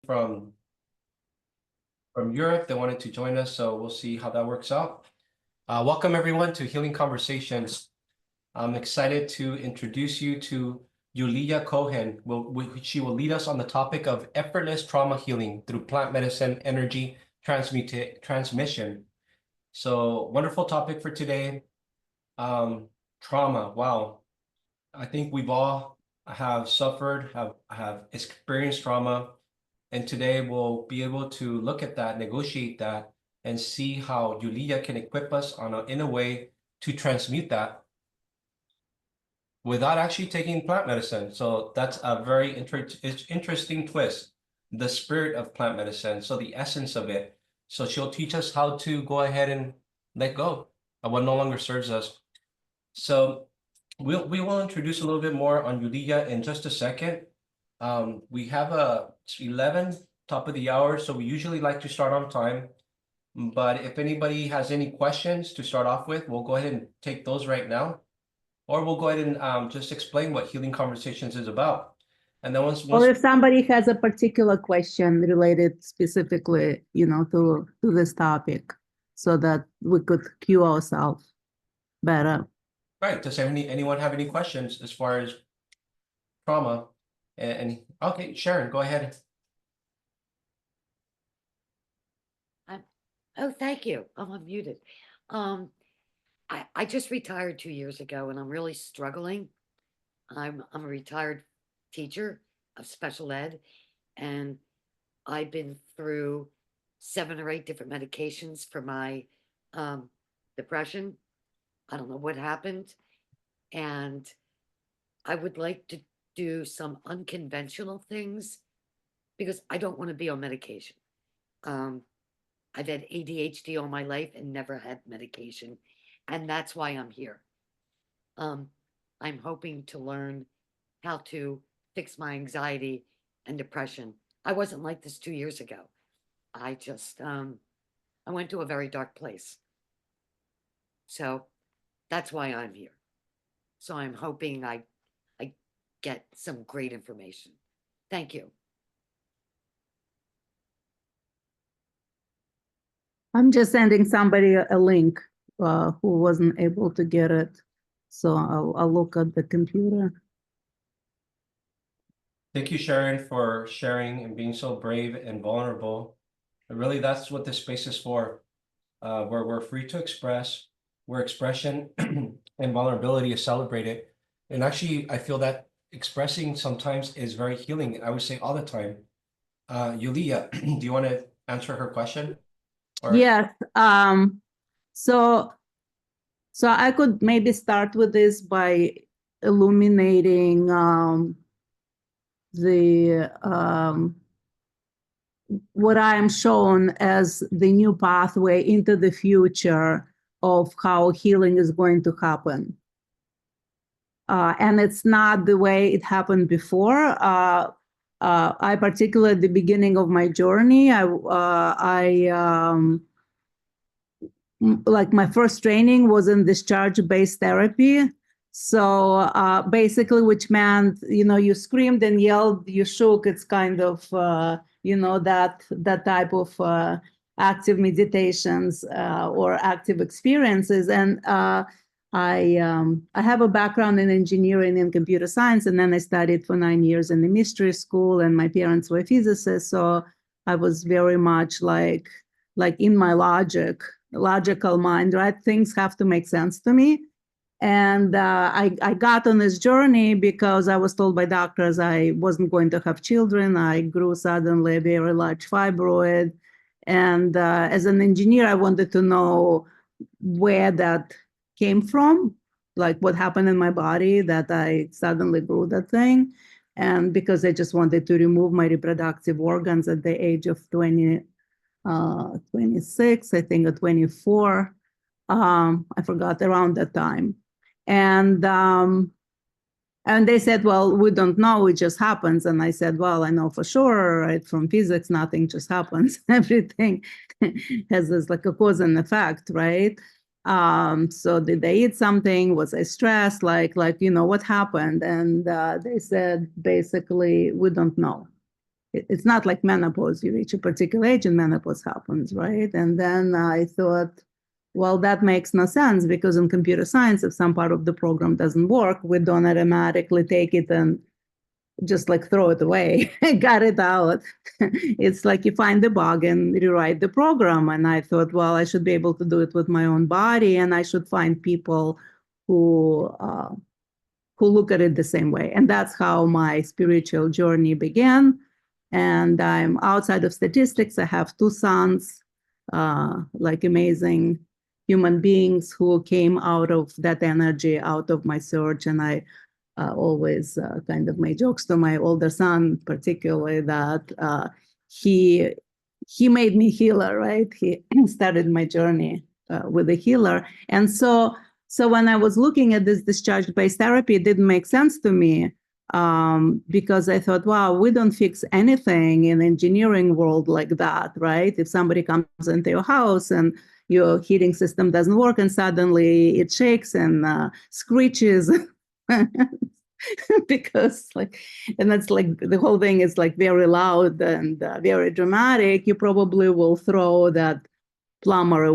from Europe. They wanted to join us, so we'll see how that works out. Welcome everyone to Healing Conversations. I'm excited to introduce you to Yuliya Cohen. She will lead us on the topic of effortless trauma healing through plant medicine energy transmission. So wonderful topic for today. Trauma. Wow. I think we've all have suffered, have experienced trauma. And today we'll be able to look at that, negotiate that, and see how Yuliya can equip us in a way to transmute that without actually taking plant medicine. So that's a very interesting twist, the spirit of plant medicine, so the essence of it. So she'll teach us how to go ahead and let go of what no longer serves us. So we will introduce a little bit more on Yuliya in just a second. We have it's 11, top of the hour, so we usually like to start on time. But if anybody has any questions to start off with, we'll go ahead and take those right now. Or we'll go ahead and just explain what Healing Conversations is about. And then once Or if somebody has a particular question related specifically, to this topic, so that we could cue ourselves better. Right. Does anyone have any questions as far as trauma? And okay, Sharon, go ahead. Oh, thank you. I'm unmuted. I just retired 2 years ago, and I'm really struggling. I'm a retired teacher of special ed, and I've been through 7 or 8 different medications for my depression. I don't know what happened, and I would like to do some unconventional things because I don't want to be on medication. I've had ADHD all my life and never had medication, and that's why I'm here. I'm hoping to learn how to fix my anxiety and depression. I wasn't like this 2 years ago. I just, I went to a very dark place. So that's why I'm here. So I'm hoping I get some great information. Thank you. I'm just sending somebody a link who wasn't able to get it. So I'll look at the computer. Thank you, Sharon, for sharing and being so brave and vulnerable. And really, that's what this space is for, where we're free to express, where expression and vulnerability is celebrated. And actually, I feel that expressing sometimes is very healing. I would say all the time. Yuliya, do you want to answer her question? Yes. So I could maybe start with this by illuminating what I am shown as the new pathway into the future of how healing is going to happen. And it's not the way it happened before. I particularly at the beginning of my journey, like my first training was in discharge-based therapy. So basically, which meant, you screamed and yelled, you shook. It's kind of, that type of active meditations or active experiences. And I have a background in engineering and computer science, and then I studied for 9 years in the mystery school, and my parents were physicists. So I was very much like in my logical mind, right? Things have to make sense to me. And I got on this journey because I was told by doctors I wasn't going to have children. I grew suddenly a very large fibroid. And as an engineer, I wanted to know where that came from, like what happened in my body that I suddenly grew that thing. And because I just wanted to remove my reproductive organs at the age of 26, I think, at 24. I forgot, around that time. And they said, well, we don't know, it just happens. And I said, well, I know for sure, right? From physics, nothing just happens. Everything has this like a cause and effect, right? So did I eat something? Was I stressed? Like, what happened? And they said, basically, we don't know. it's not like menopause. You reach a particular age and menopause happens, right? And then I thought, well, that makes no sense because in computer science, if some part of the program doesn't work, we don't automatically take it and just like throw it away, got it out. It's like you find the bug and rewrite the program. And I thought, well, I should be able to do it with my own body, and I should find people who look at it the same way. And that's how my spiritual journey began. And I'm outside of statistics. I have two sons, like amazing human beings who came out of that energy, out of my search. And I always kind of made jokes to my older son, particularly that he made me healer, right? He started my journey with a healer. And so when I was looking at this discharge-based therapy, it didn't make sense to me because I thought, wow, we don't fix anything in engineering world like that, right? If somebody comes into your house and your heating system doesn't work and suddenly it shakes and screeches because and that's like the whole thing is like very loud and very dramatic, you probably will throw that plumber,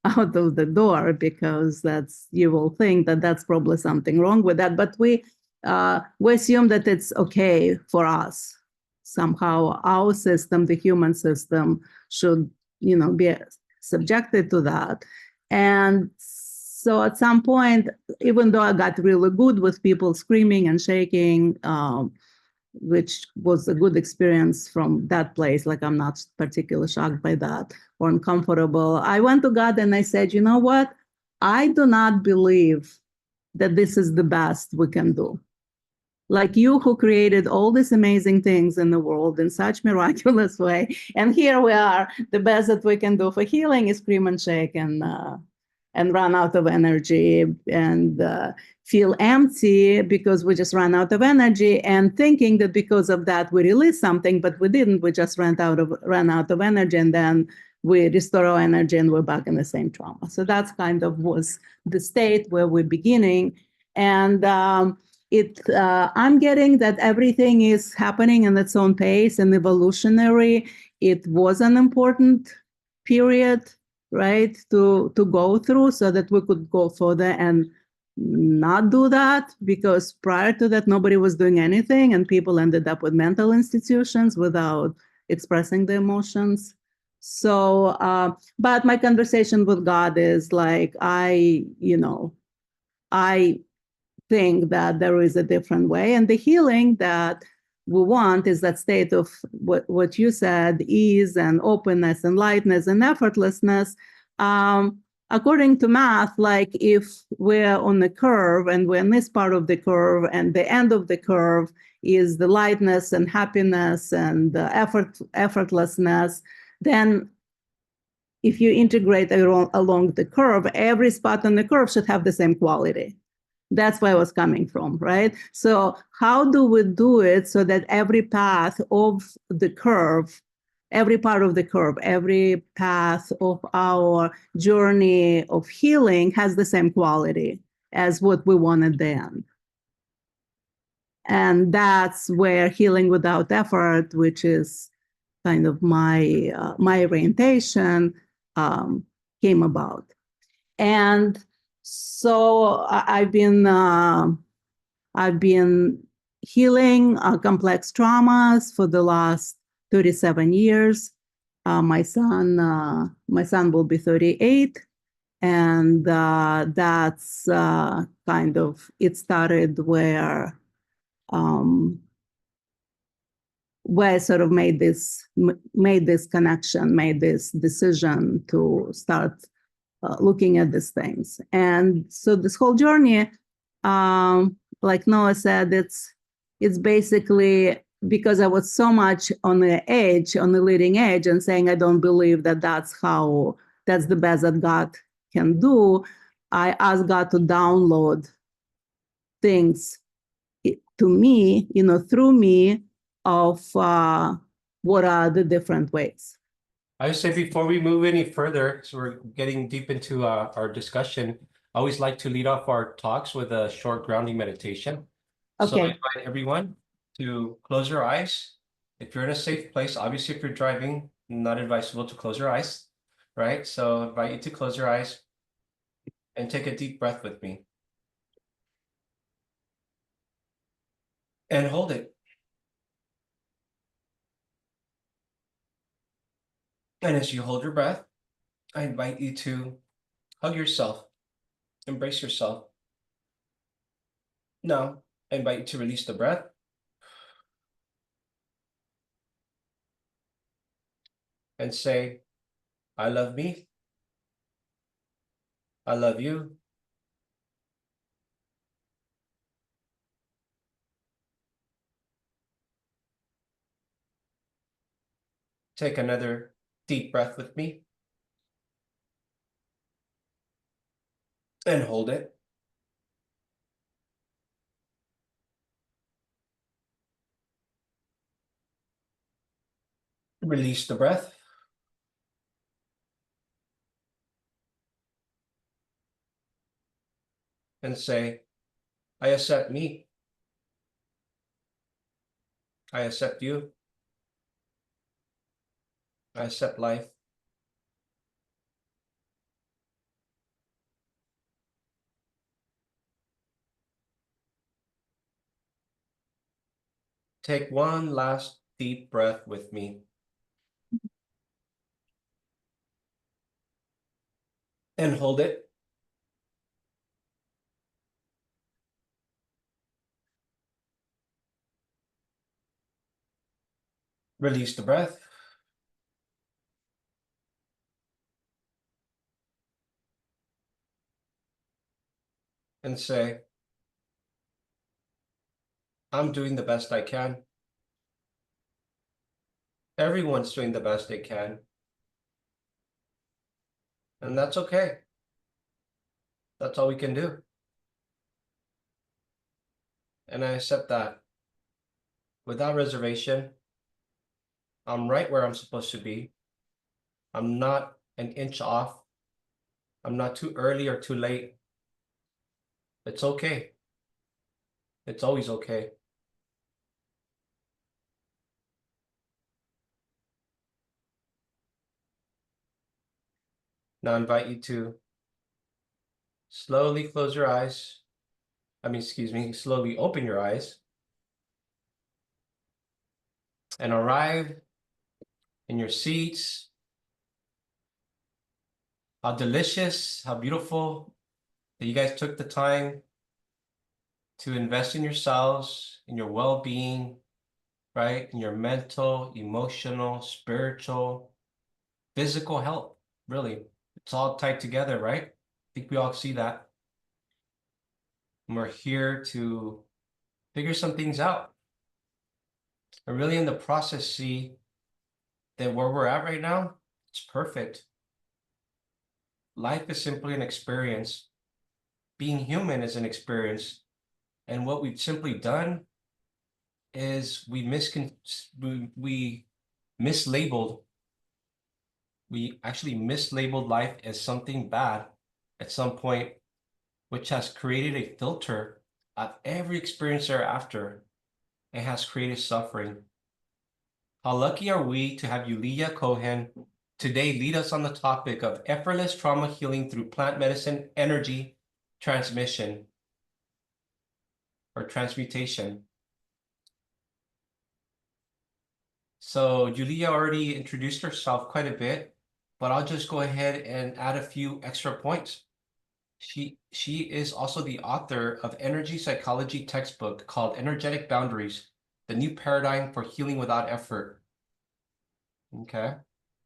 out of the door because you will think that that's probably something wrong with that. But we assume that it's okay for us. Somehow our system, the human system, should, be subjected to that. And so at some point, even though I got really good with people screaming and shaking, which was a good experience from that place, like I'm not particularly shocked by that or uncomfortable, I went to God and I said, you know what? I do not believe that this is the best we can do. Like you who created all these amazing things in the world in such miraculous way. And here we are, the best that we can do for healing is scream and shake and run out of energy and feel empty because we just ran out of energy and thinking that because of that we released something, but we didn't. We just ran out of energy, and then we restore our energy and we're back in the same trauma. So that's kind of was the state where we're beginning. And I'm getting that everything is happening in its own pace and evolutionary. It was an important period, right, to go through so that we could go further and not do that, because prior to that nobody was doing anything and people ended up with mental institutions without expressing the emotions. So but my conversation with God is like, I think that there is a different way, and the healing that we want is that state of what you said, ease and openness and lightness and effortlessness. According to math, like if we're on the curve and we're in this part of the curve and the end of the curve is the lightness and happiness and the effortlessness, then if you integrate along the curve, every spot on the curve should have the same quality. That's where I was coming from, right? So how do we do it so that every path of the curve, every part of the curve, every path of our journey of healing has the same quality as what we want at the end? And that's where healing without effort, which is kind of my orientation, came about. And so I've been healing complex traumas for the last 37 years. My son will be 38, and that's kind of, it started where I sort of made this connection, made this decision to start looking at these things. And so this whole journey, like Noah said, it's basically because I was so much on the leading edge and saying, I don't believe that that's the best that God can do. I asked God to download things to me, through me, of what are the different ways. I would say before we move any further, so we're getting deep into our discussion, I always like to lead off our talks with a short grounding meditation. So I Okay. invite everyone to close your eyes, if you're in a safe place, obviously if you're driving, not advisable to close your eyes, right? So I invite you to close your eyes and take a deep breath with me. And hold it. And as you hold your breath, I invite you to hug yourself, embrace yourself. Now, I invite you to release the breath. And say, I love me. I love you. Take another deep breath with me. And hold it. Release the breath. And say, I accept me. I accept you. I accept life. Take one last deep breath with me. And hold it. Release the breath. And say, I'm doing the best I can. Everyone's doing the best they can. And that's okay. That's all we can do. And I accept that. Without reservation, I'm right where I'm supposed to be. I'm not an inch off. I'm not too early or too late. It's okay. It's always okay. Now I invite you to slowly close your eyes. Slowly open your eyes and arrive in your seats. How delicious, how beautiful that you guys took the time to invest in yourselves, in your well-being, right? In your mental, emotional, spiritual, physical health, really. It's all tied together, right? I think we all see that. And we're here to figure some things out. And really in the process, see that where we're at right now, it's perfect. Life is simply an experience. Being human is an experience. And what we've simply done is we mislabeled, we actually mislabeled life as something bad at some point, which has created a filter of every experience thereafter. It has created suffering. How lucky are we to have Yuliya Cohen today lead us on the topic of effortless trauma healing through plant medicine energy transmission or transmutation. So Yuliya already introduced herself quite a bit, but I'll just go ahead and add a few extra points. She is also the author of energy psychology textbook called Energetic Boundaries, the New Paradigm for Healing Without Effort. Okay.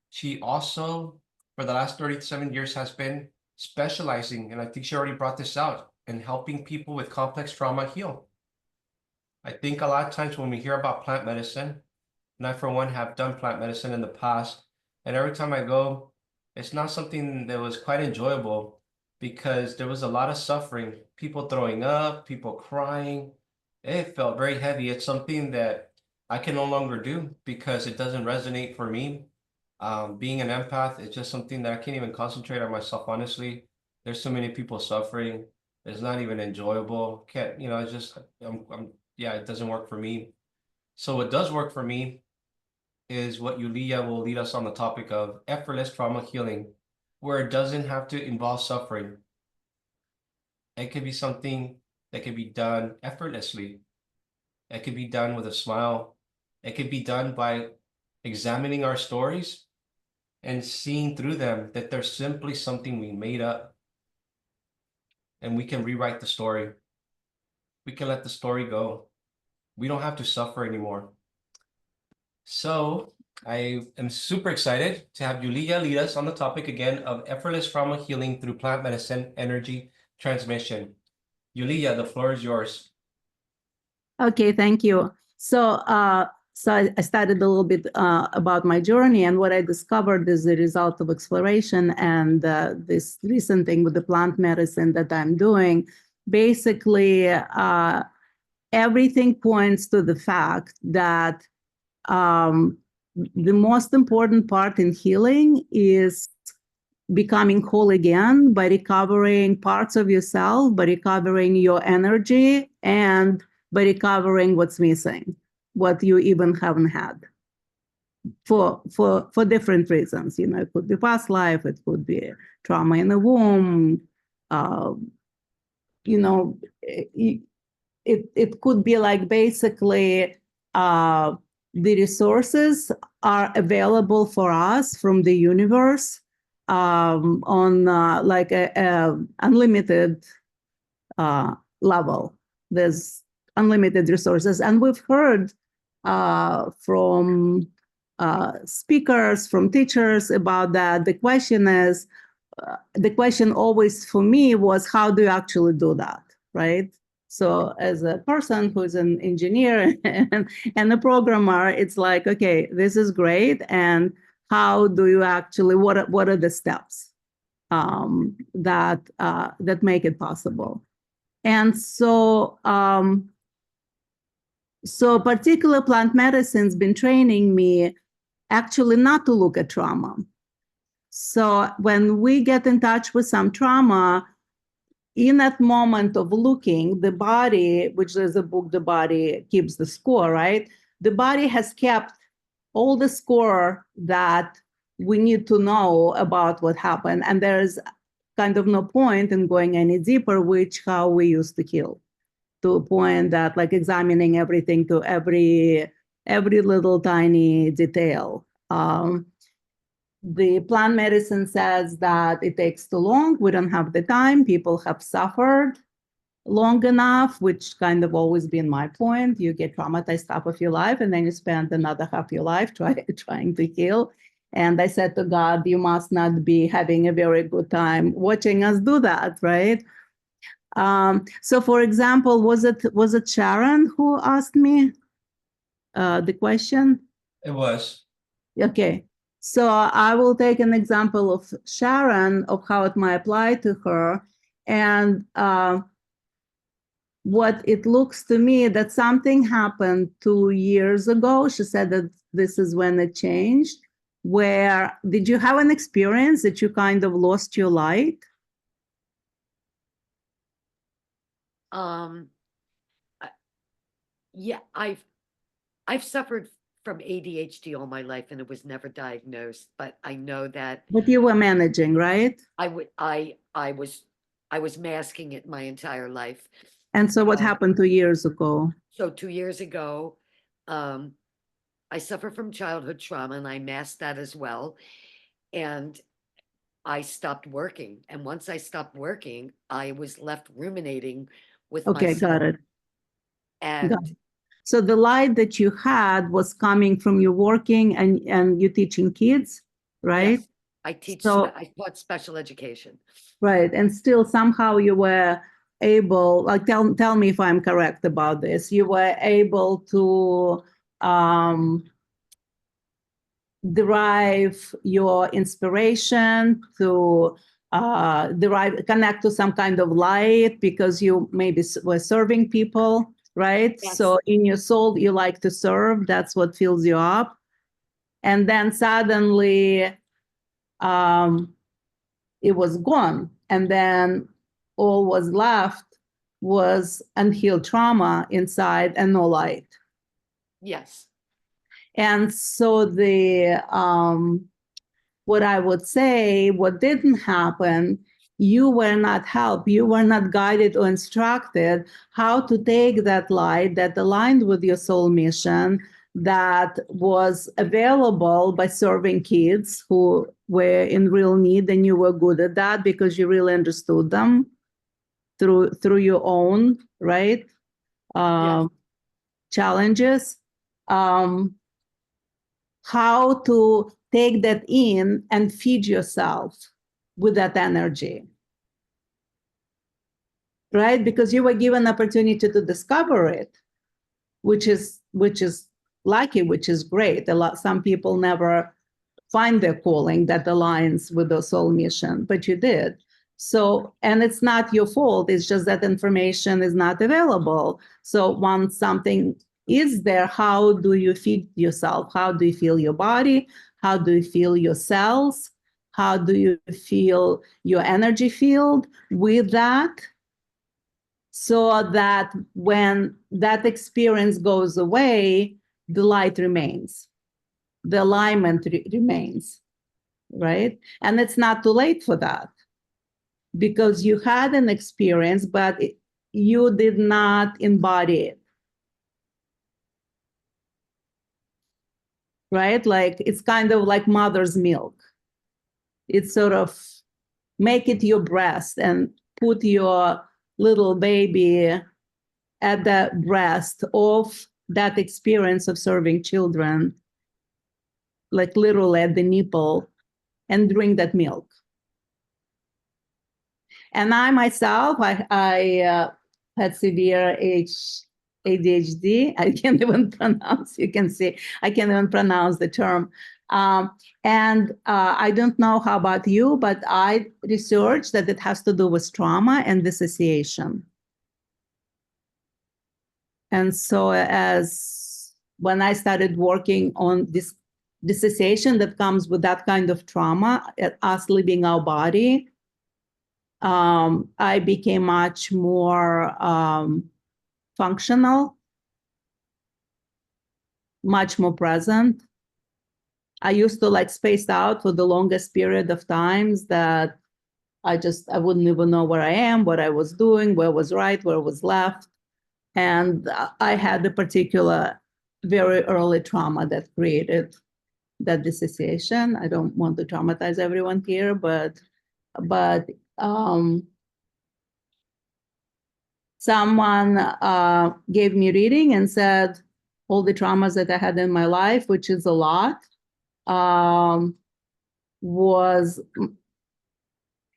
She also, for the last 37 years, has been specializing, and I think she already brought this out, in helping people with complex trauma heal. I think a lot of times when we hear about plant medicine, and I, for one, have done plant medicine in the past, and every time I go, it's not something that was quite enjoyable because there was a lot of suffering, people throwing up, people crying. It felt very heavy. It's something that I can no longer do because it doesn't resonate for me. Being an empath is just something that I can't even concentrate on myself, honestly. There's so many people suffering. It's not even enjoyable. Can't, it's just, yeah, it doesn't work for me. So what does work for me is what Yuliya will lead us on the topic of effortless trauma healing, where it doesn't have to involve suffering. It could be something that can be done effortlessly. It could be done with a smile. It could be done by examining our stories and seeing through them that they're simply something we made up. And we can rewrite the story. We can let the story go. We don't have to suffer anymore. So I am super excited to have Yuliya lead us on the topic again of effortless trauma healing through plant medicine energy transmission. Yuliya, the floor is yours. Okay, thank you. So, I started a little bit about my journey, and what I discovered is the result of exploration and this recent thing with the plant medicine that I'm doing. Basically, everything points to the fact that the most important part in healing is becoming whole again by recovering parts of yourself, by recovering your energy, and by recovering what's missing, what you even haven't had for different reasons. You know, it could be past life, it could be trauma in the womb, you know, it could be like basically the resources are available for us from the universe on like a unlimited level. There's unlimited resources, and we've heard from speakers, from teachers about that. The question is, the question always for me was, how do you actually do that, right? So as a person who's an engineer and a programmer, it's like, okay, this is great. And how do you actually, what are the steps that make it possible? And so, so particular plant medicine's been training me actually not to look at trauma. So when we get in touch with some trauma, in that moment of looking, the body, which is a book, The Body Keeps the Score, right? The body has kept all the score that we need to know about what happened. And there's kind of no point in going any deeper, which how we used to heal, to a point that like examining everything to every little tiny detail. The plant medicine says that it takes too long. We don't have the time. People have suffered long enough, which kind of always been my point. You get traumatized half of your life, and then you spend another half of your life trying to heal. And I said to God, you must not be having a very good time watching us do that, right? So, for example, was it Sharon who asked me the question? It was. Okay. So I will take an example of Sharon, of how it might apply to her. And what it looks to me that something happened 2 years ago. She said that this is when it changed. Where did you have an experience that you kind of lost your light? Yeah, I've suffered from ADHD all my life, and it was never diagnosed, but I know that But you were managing, right? I was masking it my entire life. And so what happened 2 years ago? So 2 years ago, I suffer from childhood trauma, and I masked that as well. And I stopped working. And once I stopped working, I was left ruminating with Okay, myself. got it. And Got it. So the light that you had was coming from you working and you teaching kids, right? yes, I taught special education. Right. And still somehow you were able, like tell me if I'm correct about this, you were able to derive your inspiration, to connect to some kind of light because you maybe were serving people, right? Yes. So in your soul, you like to serve. That's what fills you up. And then suddenly it was gone. And then all was left was unhealed trauma inside and no light. Yes. And so what I would say, what didn't happen, you were not helped, you were not guided or instructed how to take that light that aligned with your soul mission, that was available by serving kids who were in real need, and you were good at that because you really understood them through your own, right? Challenges. How to take that in and feed yourself with that energy, right? Because you were given opportunity to discover it, which is lucky, which is great. Some people never find their calling that aligns with their soul mission, but you did. So, and it's not your fault. It's just that information is not available. So once something is there, how do you feed yourself? How do you feel your body? How do you feel your cells? How do you feel your energy field with that? So that when that experience goes away, the light remains, the alignment remains, right? And it's not too late for that, because you had an experience, but you did not embody it, right? Like it's kind of like mother's milk. It's sort of make it your breast and put your little baby at the breast of that experience of serving children, like literally at the nipple, and drink that milk. And I myself, I had severe ADHD. I can't even pronounce, you can see, I can't even pronounce the term. And I don't know how about you, but I researched that it has to do with trauma and dissociation. And so when I started working on this dissociation that comes with that kind of trauma, us leaving our body, I became much more functional, much more present. I used to like space out for the longest period of times that I wouldn't even know where I am, what I was doing, where was right, where was left. And I had a particular very early trauma that created that dissociation. I don't want to traumatize everyone here, but someone gave me reading and said all the traumas that I had in my life, which is a lot, was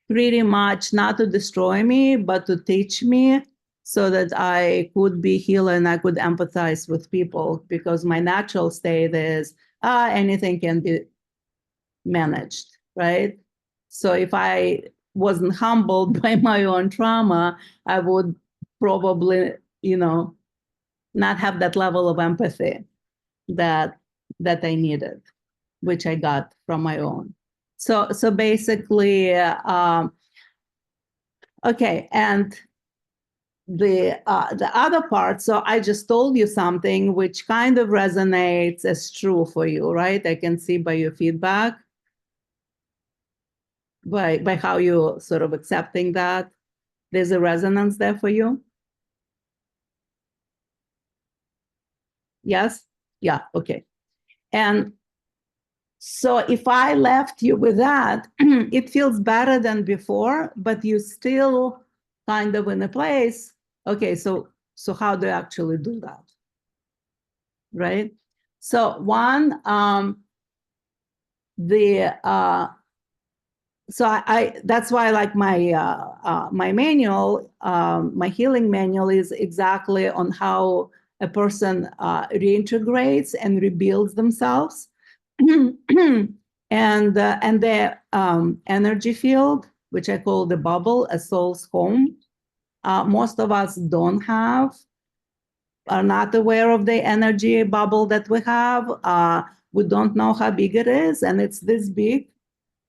pretty much not to destroy me, but to teach me so that I could be healed and I could empathize with people, because my natural state is anything can be managed, right? So if I wasn't humbled by my own trauma, I would probably, not have that level of empathy that I needed, which I got from my own. So basically, okay, and the other part. So I just told you something which kind of resonates as true for you, right? I can see by your feedback, by how you sort of accepting that there's a resonance there for you. Yes? Yeah, okay. And so if I left you with that, it feels better than before, but you still kind of in a place, okay, so how do you actually do that? Right? So one, so I that's why I like my manual, my healing manual is exactly on how a person reintegrates and rebuilds themselves, and their energy field, which I call the bubble, a soul's home. Most of us don't have, are not aware of the energy bubble that we have. We don't know how big it is, and it's this big.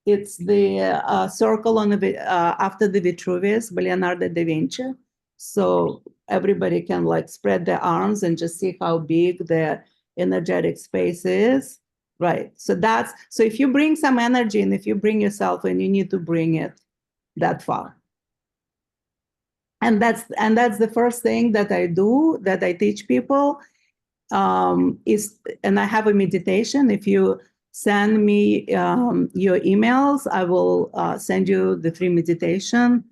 It's the circle on after the Vitruvius by Leonardo da Vinci. So everybody can like spread their arms and just see how big the energetic space is. Right. So if you bring some energy and if you bring yourself and you need to bring it that far. And that's the first thing that I do, that I teach people, is, and I have a meditation. If you send me your emails, I will send you the free meditation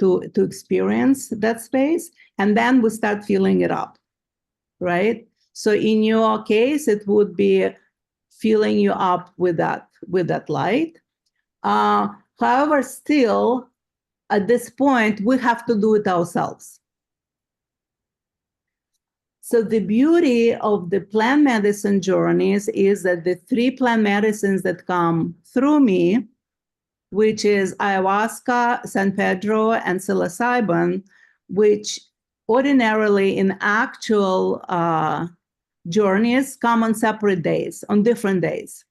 to experience that space. And then we start filling it up, right? So in your case, it would be filling you up with that light. However, still, at this point, we have to do it ourselves. So the beauty of the plant medicine journeys is that the 3 plant medicines that come through me, which is ayahuasca, San Pedro, and psilocybin, which ordinarily in actual journeys come on separate days, on different days.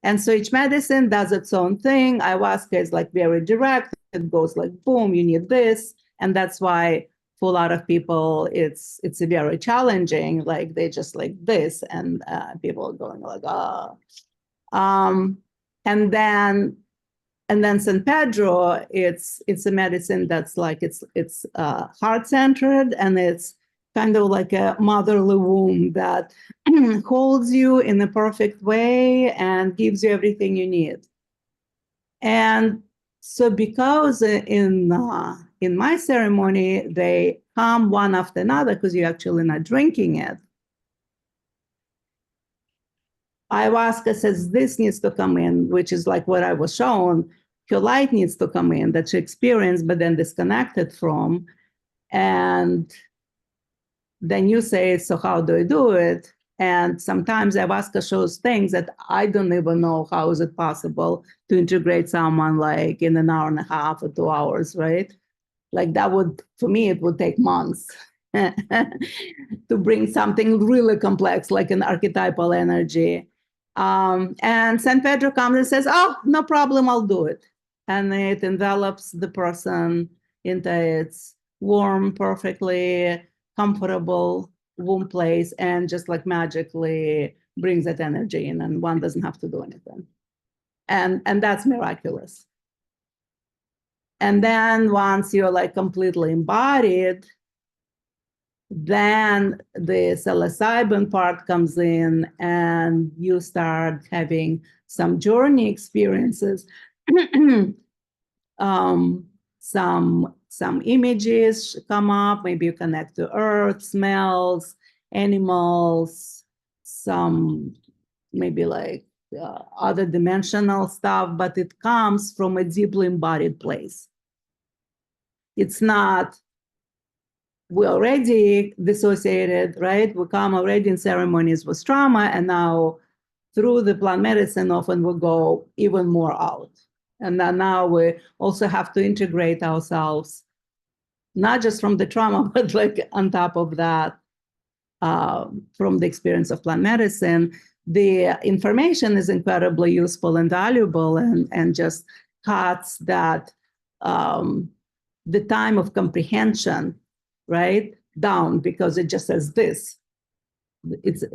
And so each medicine does its own thing. Ayahuasca is like very direct. It goes like, boom, you need this. And that's why for a lot of people, it's very challenging. Like they just like this, and people are going like, and then San Pedro, it's a medicine that's like, it's heart-centered, and it's kind of like a motherly womb that holds you in a perfect way and gives you everything you need. And so because in my ceremony, they come one after another because you're actually not drinking it. Ayahuasca says this needs to come in, which is like what I was shown. Your light needs to come in that you experienced, but then disconnected from. And then you say, so how do I do it? And sometimes ayahuasca shows things that I don't even know how is it possible to integrate someone like in an hour and a half or 2 hours, right? Like that would, for me, it would take months to bring something really complex, like an archetypal energy. And San Pedro comes and says, oh, no problem, I'll do it. And it envelops the person into its warm, perfectly comfortable womb place, and just like magically brings that energy in, and one doesn't have to do anything. And that's miraculous. And then once you're like completely embodied, then the psilocybin part comes in, and you start having some journey experiences. Some images come up. Maybe you connect to earth, smells, animals, some maybe like other dimensional stuff, but it comes from a deeply embodied place. It's not, we're already dissociated, right? We come already in ceremonies with trauma, and now through the plant medicine, often we'll go even more out. And then now we also have to integrate ourselves, not just from the trauma, but like on top of that, from the experience of plant medicine. The information is incredibly useful and valuable, and just cuts that the time of comprehension, right, down, because it just says this.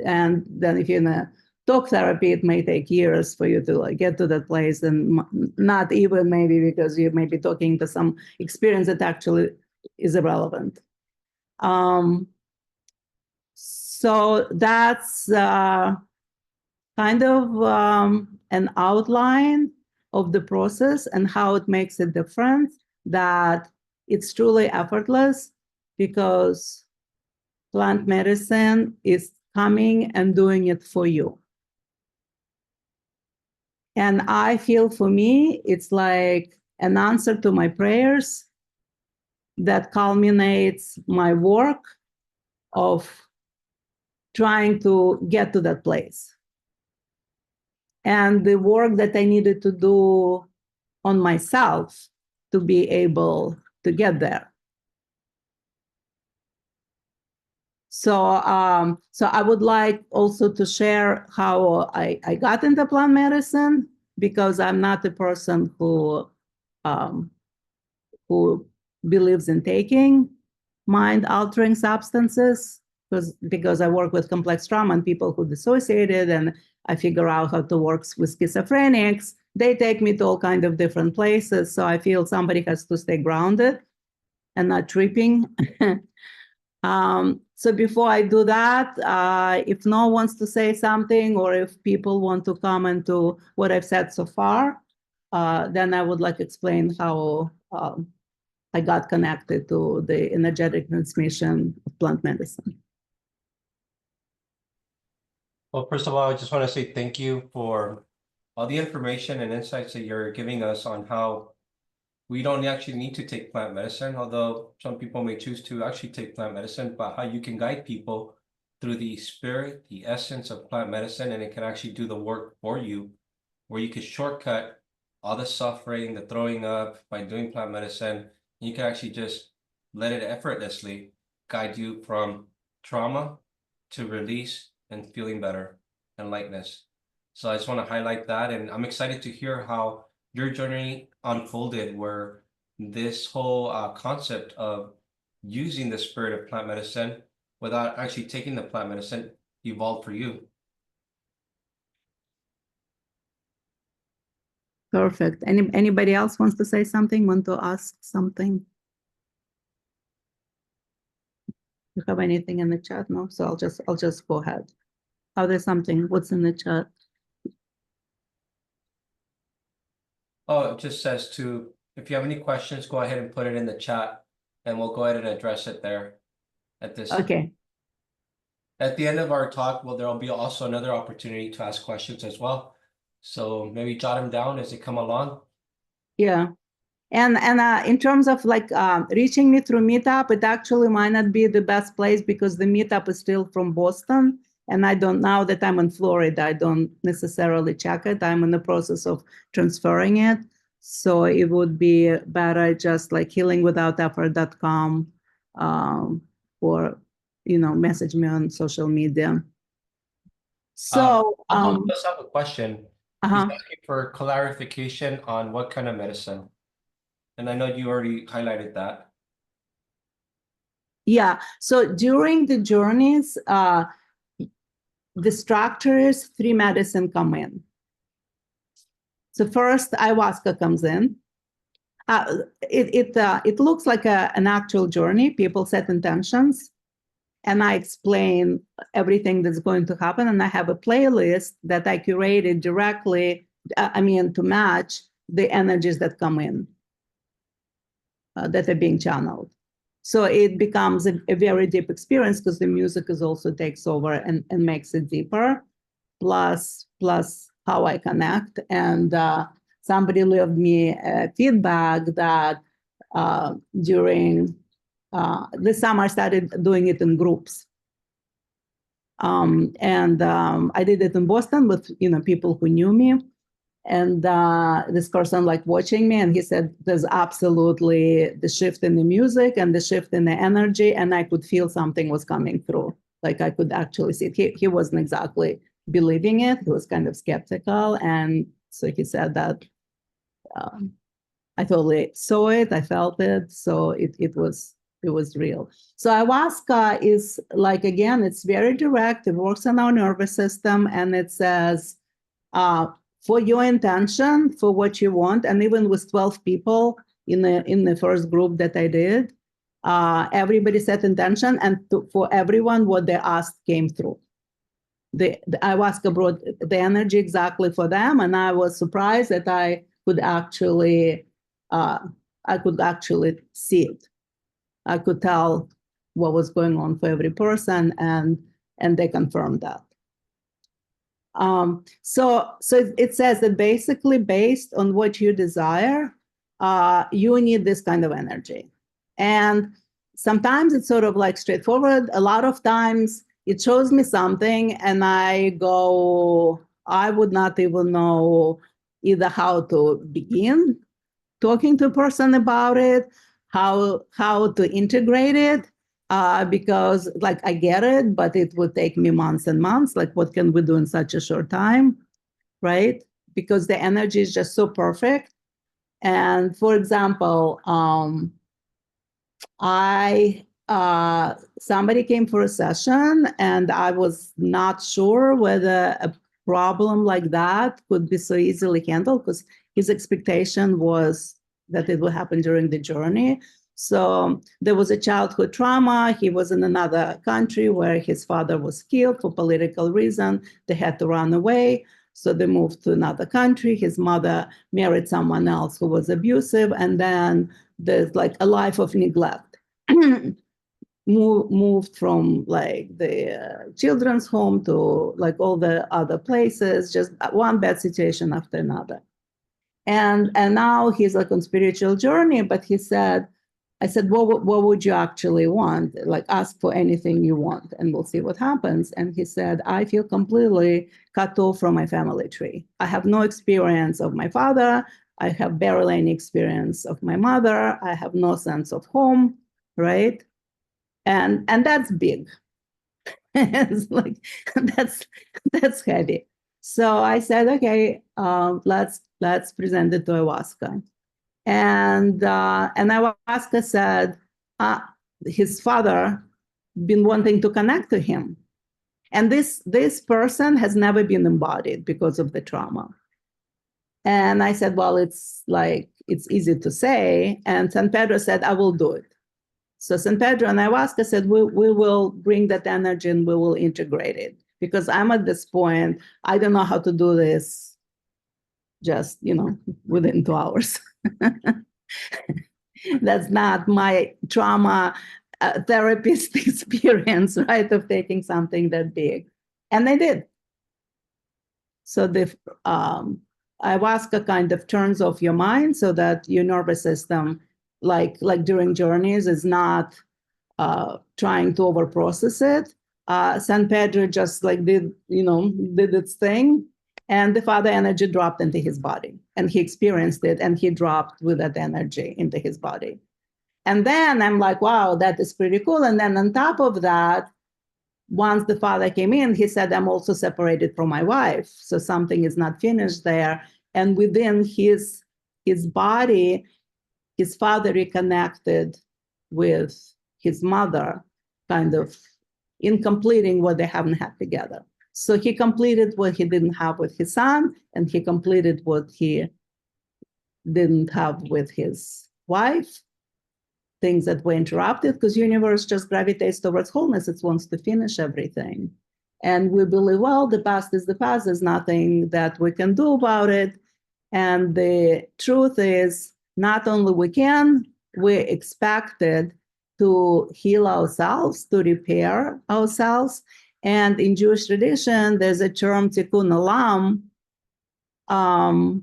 And then if you're in a talk therapy, it may take years for you to like get to that place, and not even maybe because you may be talking to some experience that actually is irrelevant. So that's kind of an outline of the process and how it makes a difference, that it's truly effortless because plant medicine is coming and doing it for you. And I feel for me, it's like an answer to my prayers that culminates my work of trying to get to that place. And the work that I needed to do on myself to be able to get there. So, so I would like also to share how I got into plant medicine, because I'm not a person who believes in taking mind-altering substances. because I work with complex trauma and people who dissociated, and I figure out how to work with schizophrenics. They take me to all kind of different places. So I feel somebody has to stay grounded and not tripping. So before I do that, if no one wants to say something, or if people want to comment to what I've said so far, then I would like to explain how I got connected to the energetic transmission of plant medicine. Well, first of all, I just want to say thank you for all the information and insights that you're giving us on how we don't actually need to take plant medicine, although some people may choose to actually take plant medicine, but how you can guide people through the spirit, the essence of plant medicine, and it can actually do the work for you, where you can shortcut all the suffering, the throwing up by doing plant medicine, and you can actually just let it effortlessly guide you from trauma to release and feeling better and lightness. So I just want to highlight that, and I'm excited to hear how your journey unfolded, where this whole concept of using the spirit of plant medicine without actually taking the plant medicine evolved for you. Perfect. Anybody else wants to say something? Want to ask something? You have anything in the chat? No, so I'll just go ahead. Oh, there's something. What's in the chat? Oh, it just says if you have any questions, go ahead and put it in the chat, and we'll go ahead and address it there at this. Okay. At the end of our talk, well, there'll be also another opportunity to ask questions as well. So maybe jot them down as they come along. Yeah. And in terms of like reaching me through Meetup, it actually might not be the best place because the Meetup is still from Boston. And I don't, now that I'm in Florida, I don't necessarily check it. I'm in the process of transferring it. So it would be better just like healingwithouteffort.com, or, message me on social media. So, Someone does have a question. He's uh-huh. asking for clarification on what kind of medicine. And I know you already highlighted that. Yeah. So during the journeys, the structure is 3 medicine come in. So first, ayahuasca comes in. It looks like an actual journey. People set intentions, and I explain everything that's going to happen. And I have a playlist that I curated directly, to match the energies that come in, that are being channeled. So it becomes a very deep experience because the music is also takes over and makes it deeper, plus how I connect. And somebody left me feedback that during this summer I started doing it in groups. I did it in Boston with people who knew me. And this person like watching me, and he said, there's absolutely the shift in the music and the shift in the energy. And I could feel something was coming through. Like I could actually see it. He wasn't exactly believing it. He was kind of skeptical. And so he said that I totally saw it. I felt it. So it was real. So ayahuasca is like, again, it's very direct. It works on our nervous system. And it says, for your intention, for what you want, and even with 12 people in the first group that I did, everybody set intention, and for everyone, what they asked came through. The ayahuasca brought the energy exactly for them, and I was surprised that I could actually see it. I could tell what was going on for every person, and they confirmed that. So it says that basically based on what you desire, you need this kind of energy. And sometimes it's sort of like straightforward. A lot of times it shows me something and I go, I would not even know either how to begin talking to a person about it, how to integrate it. Because like I get it, but it would take me months and months. Like what can we do in such a short time, right? Because the energy is just so perfect. And for example, I somebody came for a session, and I was not sure whether a problem like that could be so easily handled, because his expectation was that it would happen during the journey. So there was a childhood trauma. He was in another country where his father was killed for political reason. They had to run away. So they moved to another country. His mother married someone else who was abusive. And then there's like a life of neglect. Moved from like the children's home to like all the other places, just one bad situation after another. And now he's like on spiritual journey, but he said, I said, what would you actually want? Like, ask for anything you want and we'll see what happens. And he said, I feel completely cut off from my family tree. I have no experience of my father. I have barely any experience of my mother. I have no sense of home, right? And that's big. It's like, that's heavy. So I said, okay, let's present it to ayahuasca. And ayahuasca said his father been wanting to connect to him, and this person has never been embodied because of the trauma. And I said, well, it's easy to say. And San Pedro said, I will do it. So San Pedro and ayahuasca said, we will bring that energy and we will integrate it, because I'm at this point, I don't know how to do this just, within 2 hours. That's not my trauma therapist experience, right, of taking something that big. And they did. So the ayahuasca kind of turns off your mind so that your nervous system, like during journeys, is not trying to overprocess it. San Pedro just did its thing. And the father energy dropped into his body, and he experienced it, and he dropped with that energy into his body. And then I'm like, wow, that is pretty cool. And then on top of that, once the father came in, he said, I'm also separated from my wife. So something is not finished there. And within his body, his father reconnected with his mother, kind of in completing what they haven't had together. So he completed what he didn't have with his son, and he completed what he didn't have with his wife, things that were interrupted, because universe just gravitates towards wholeness. It wants to finish everything. And we believe, well, the past is the past. There's nothing that we can do about it. And the truth is, not only we're expected to heal ourselves, to repair ourselves. And in Jewish tradition, there's a term tikkun olam,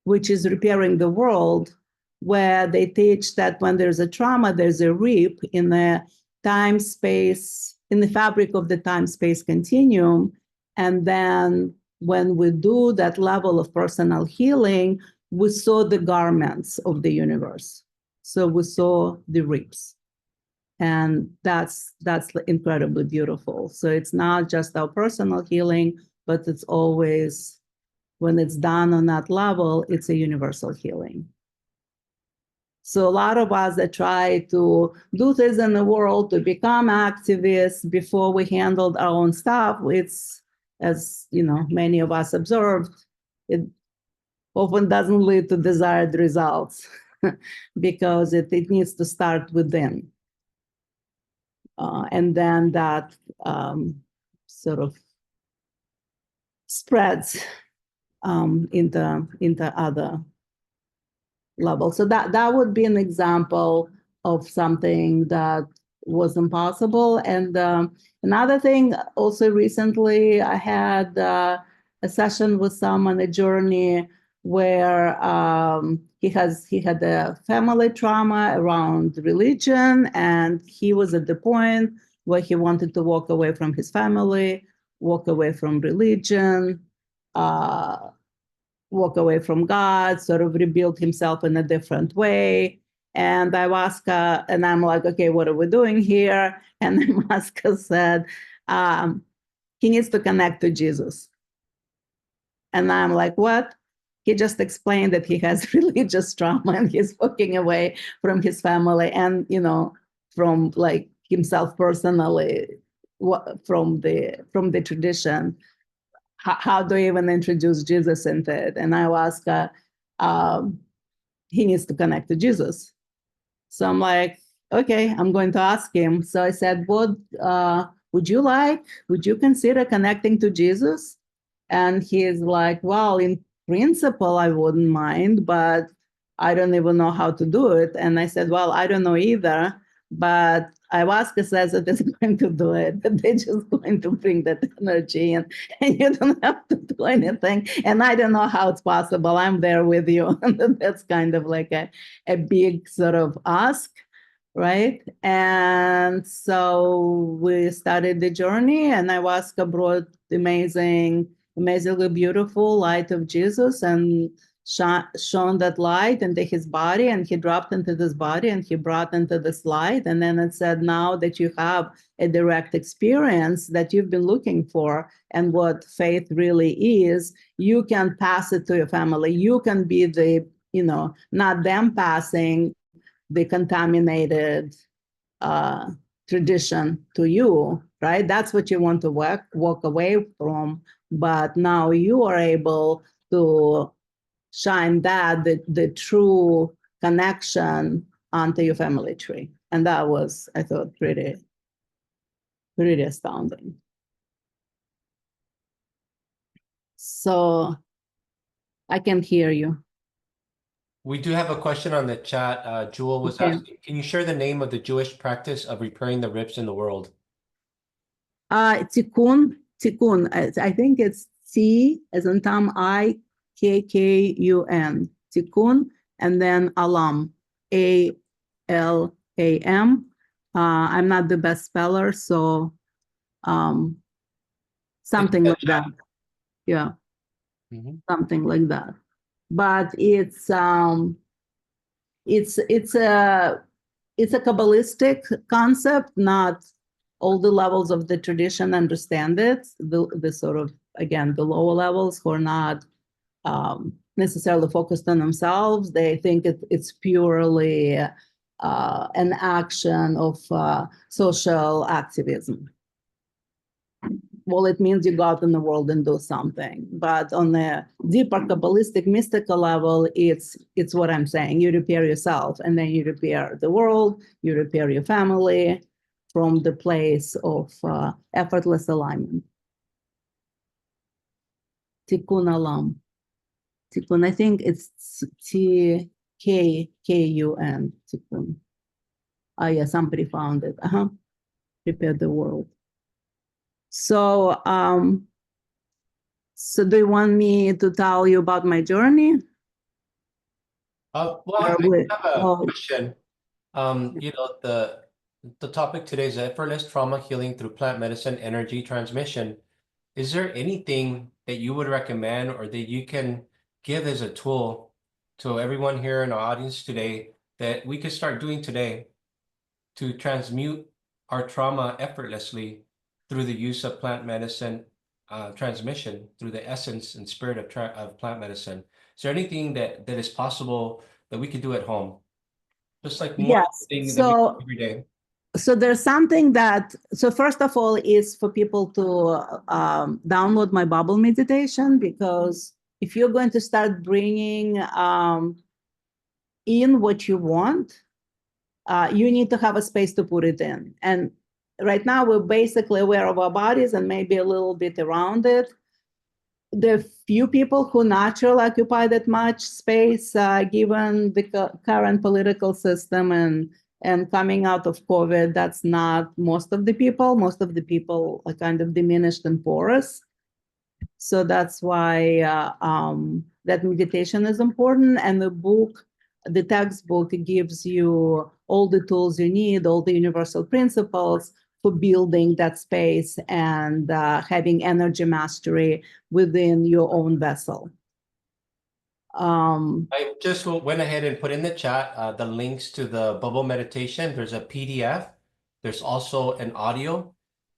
which is repairing the world, where they teach that when there's a trauma, there's a rip in the time-space, in the fabric of the time-space continuum. And then when we do that level of personal healing, we saw the garments of the universe. So we saw the rips. And that's incredibly beautiful. So it's not just our personal healing, but it's always, when it's done on that level, it's a universal healing. So a lot of us that try to do things in the world, to become activists before we handled our own stuff, it's, as many of us observed, it often doesn't lead to desired results because it needs to start within. And then that sort of spreads into other levels. So that would be an example of something that was impossible. And another thing, also recently, I had a session with someone, a journey where he had a family trauma around religion, and he was at the point where he wanted to walk away from his family, walk away from religion, walk away from God, sort of rebuild himself in a different way. And ayahuasca, and I'm like, okay, what are we doing here? And ayahuasca said, he needs to connect to Jesus. And I'm like, what? He just explained that he has religious trauma and he's walking away from his family and, from like himself personally from the tradition. How do you even introduce Jesus into it? And I ask, he needs to connect to Jesus. So I'm like, okay, I'm going to ask him. So I said, what would you consider connecting to Jesus? And he's like, well, in principle, I wouldn't mind, but I don't even know how to do it. And I said, well, I don't know either, but ayahuasca says that it's going to do it. They're just going to bring that energy in, and you don't have to do anything. And I don't know how it's possible. I'm there with you. And that's kind of like a big sort of ask, right? And so we started the journey, and ayahuasca brought amazingly beautiful light of Jesus and shone that light into his body, and he dropped into this body and he brought into this light. And then it said, now that you have a direct experience that you've been looking for and what faith really is, you can pass it to your family. You can be the, not them passing the contaminated tradition to you, right? That's what you want to walk away from. But now you are able to shine the true connection onto your family tree. And that was, I thought, pretty astounding. So I can hear you. We do have a question on the chat. Jewel was asking, can you share the name of the Jewish practice of repairing the ribs in the world? Tikkun. I think it's T as in Tom, IKKUN. Tikkun, and then Alam, ALAM. I'm not the best speller, so something like that. Yeah, something like that. But it's a Kabbalistic concept. Not all the levels of the tradition understand it. The sort of, again, the lower levels who are not necessarily focused on themselves, they think it's purely an action of social activism. Well, it means you go out in the world and do something. But on the deeper Kabbalistic, mystical level, it's what I'm saying. You repair yourself, and then you repair the world, you repair your family from the place of effortless alignment. Tikkun Alam. Tikkun, I think it's TKKUN. Tikkun. Oh, yeah, somebody found it. Repair the world. So, so do you want me to tell you about my journey? Well, I have a question. The topic today is effortless trauma healing through plant medicine energy transmission. Is there anything that you would recommend or that you can give as a tool to everyone here in our audience today that we could start doing today to transmute our trauma effortlessly through the use of plant medicine transmission, through the essence and spirit of plant medicine? Is there anything that is possible that we could do at home? Just like one thing that we do every day. So there's something so first of all is for people to download my bubble meditation, because if you're going to start bringing in what you want, you need to have a space to put it in. And right now we're basically aware of our bodies and maybe a little bit around it. The few people who naturally occupy that much space, given the current political system and coming out of COVID, that's not most of the people. Most of the people are kind of diminished and porous. So that's why that meditation is important. And the textbook gives you all the tools you need, all the universal principles for building that space and having energy mastery within your own vessel. I just went ahead and put in the chat the links to the bubble meditation. There's a PDF. There's also an audio,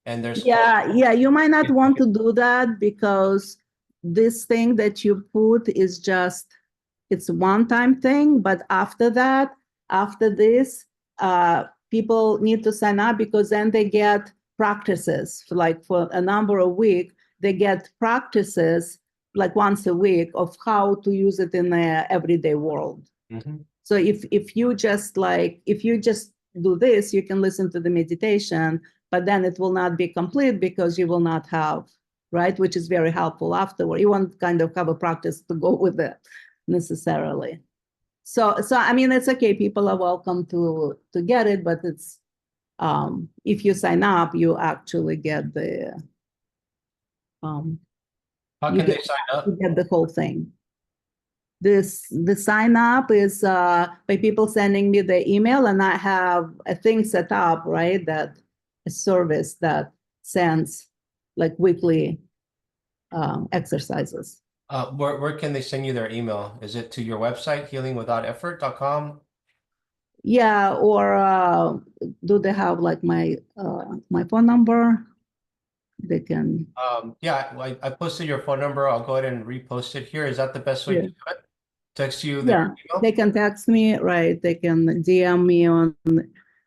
and there's you might not want to do that, because this thing that you put is it's one-time thing. But after this, people need to sign up because then they get practices like for a number of weeks. They get practices like once a week of how to use it in the everyday world. Mhm. So if you just do this, you can listen to the meditation, but then it will not be complete because you will not have, right, which is very helpful afterward. You won't kind of have a practice to go with it necessarily. So I mean, it's okay. People are welcome to get it, but it's if you sign up, you actually get the How you can they get sign you up? get the whole thing. The sign up is by people sending me the email, and I have a thing set up, right? That a service that sends like weekly exercises. Where can they send you their email? Is it to your website, healingwithouteffort.com? Yeah, or do they have like my phone number? They can. Yeah, I posted your phone number. I'll go ahead and repost it here. Is that the best way Yeah. to do it? Text you Yeah, their email? they can text me, right? They can DM me on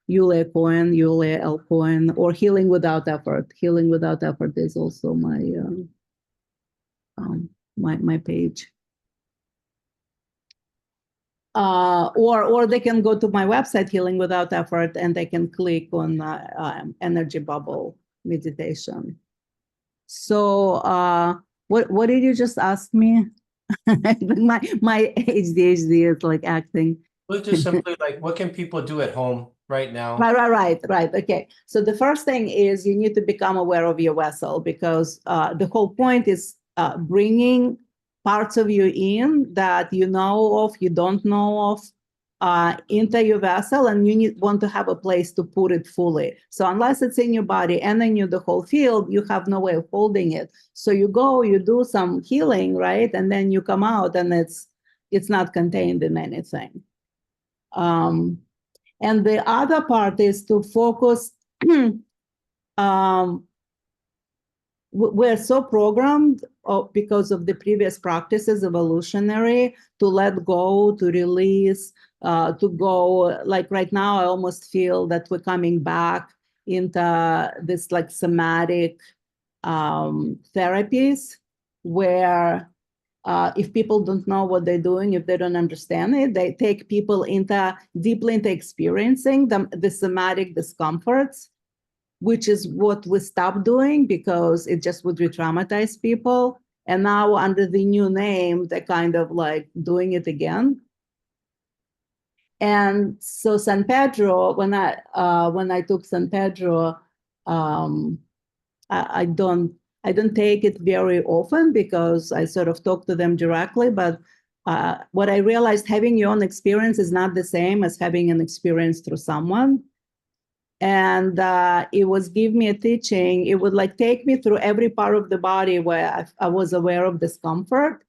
Yuliya Cohen, Yuliya L. Cohen, or Healing Without Effort. Healing Without Effort is also my page. Or they can go to my website, Healing Without Effort, and they can click on energy bubble meditation. So what did you just ask me? my ADHD is like acting. Well, just simply like, what can people do at home right now? Right. Okay. So the first thing is you need to become aware of your vessel, because the whole point is bringing parts of you in that you know of, you don't know of, into your vessel, and you want to have a place to put it fully. So unless it's in your body and in the whole field, you have no way of holding it. So you go, you do some healing, right, and then you come out, and it's not contained in anything. And the other part is to focus. We're so programmed because of the previous practices, evolutionary, to let go, to release, to go. Like right now, I almost feel that we're coming back into this like somatic therapies where if people don't know what they're doing, if they don't understand it, they take people deeply into experiencing the somatic discomforts, which is what we stopped doing because it just would re-traumatize people. And now under the new name, they're kind of like doing it again. And so San Pedro, when I took San Pedro, I don't take it very often because I sort of talk to them directly. But what I realized, having your own experience is not the same as having an experience through someone. And it was give me a teaching. It would like take me through every part of the body where I was aware of discomfort,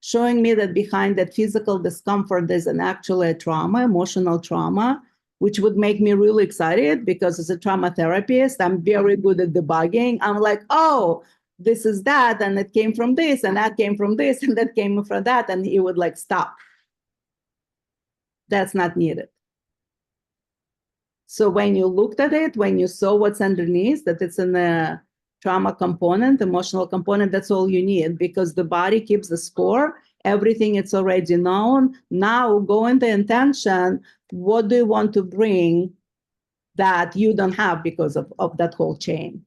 showing me that behind that physical discomfort, there's actually a trauma, emotional trauma, which would make me really excited because as a trauma therapist, I'm very good at debugging. I'm like, oh, this is that, and it came from this, and that came from this, and that came from that, and it would like stop. That's not needed. So when you looked at it, when you saw what's underneath, that it's in the trauma component, emotional component, that's all you need, because the body keeps the score, everything it's already known. Now go into intention. What do you want to bring that you don't have because of that whole chain?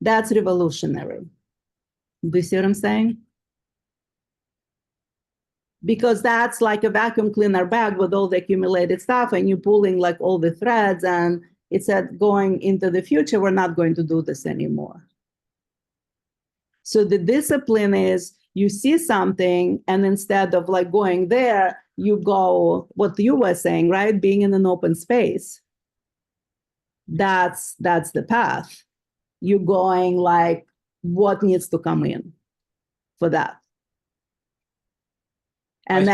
That's revolutionary. Do you see what I'm saying? Because that's like a vacuum cleaner bag with all the accumulated stuff, and you're pulling like all the threads, and it said going into the future, we're not going to do this anymore. So the discipline is you see something, and instead of like going there, you go what you were saying, right? Being in an open space. That's the path. You're going like what needs to come in for that. And